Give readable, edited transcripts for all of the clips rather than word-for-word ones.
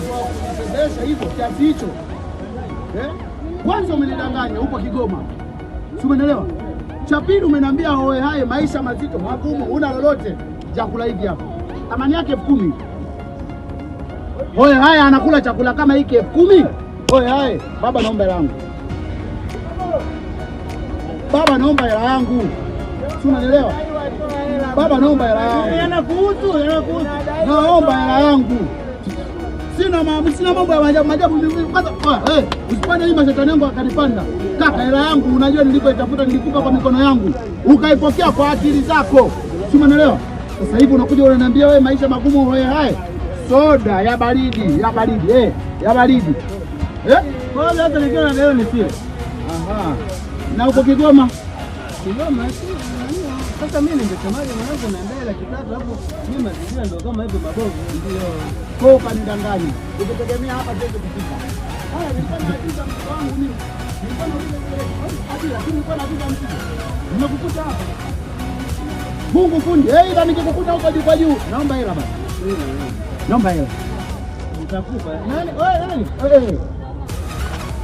kunitembesha hivyo kiasi hicho. Kwanza umenidanganya huko Kigoma. Si umeelewa? Cha pili umeniambia hoe hai maisha mazito magumu, una lolote chakula hivi hapa. Thamani yake 10,000. Hoe hai anakula chakula kama hiki 10,000. Hoe hai, baba naomba hela yangu. Baba naomba hela yangu. Si unaelewa? Baba naomba hela yangu. Yanakuhusu. Naomba hela yangu. Sina mambo ya majabu. Kwanza usipande hii mashetani yangu akanipanda. Kaka, hela yangu unajua nilipoitafuta nilikupa kwa mikono yangu. Ukaipokea kwa akili zako. Si umeelewa? Sasa hivi unakuja unaniambia wewe maisha magumu hoe hai. Soda ya baridi. Ya baridi. Kwa hiyo hata nikiwa leo ni sio. Aha. Na uko Kigoma? Kigoma sasa mimi ningesemaje mwanangu naendelea laki tatu hapo mimi mazingira ndio kama hivyo mabovu ndio. Kwa ukanidanganya. Ukitegemea hapa kesho kufika. Haya nilikuwa na visa wangu mimi. Nilikuwa na lakini nilikuwa na visa mtu. Nimekukuta hapa. Mungu fundi, ila nikikukuta huko juu kwa juu. Naomba hela basi. Naomba hela. Nitakupa. Nani?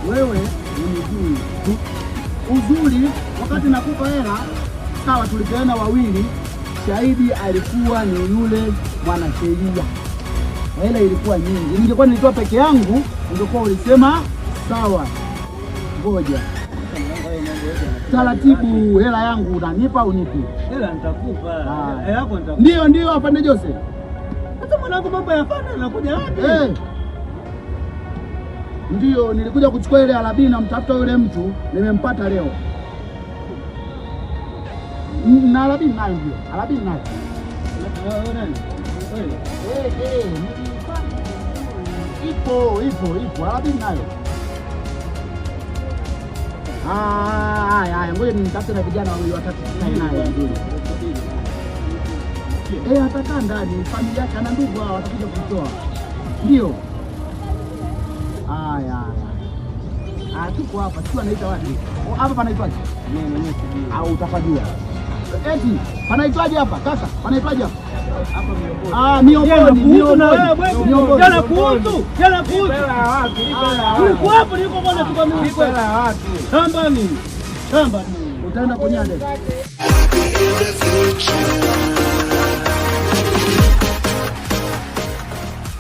Wewe unijui. Uzuri wakati nakupa hela sawa, tulipeana wawili, shahidi alikuwa ni yule mwanasheria. Hela ilikuwa nyingi. Ningekuwa nilitoa peke yangu, ungekuwa ulisema sawa. Ngoja. Taratibu, hela yangu unanipa unipi? Hela nitakupa. Hela yako nitakupa. Ndio afande Jose. Hata mwanangu mambo yafanya anakuja wapi? Ndio nilikuja kuchukua ile alabini na mtafuta yule mtu, nimempata leo. Na alabini nayo ndio. Alabini nayo. Nani? Ipo. Alabini nayo. Haya, ngoja nitafute na vijana wawili watatu naye ndio. Atakaa ndani, familia yake ana ndugu hao watakuja kutoa. Ndio. Haya. Tuko hapa, sio anaita wapi? Hapa panaitwaje? Mimi mwenyewe sijui. Au utapajua. Eti, panaitwaje hapa? Kaka, panaitwaje hapa? Hapa Miongoni. Jana kuhusu. Niko hapo niko bwana tukamini. Shamba mimi. Utaenda kunyande.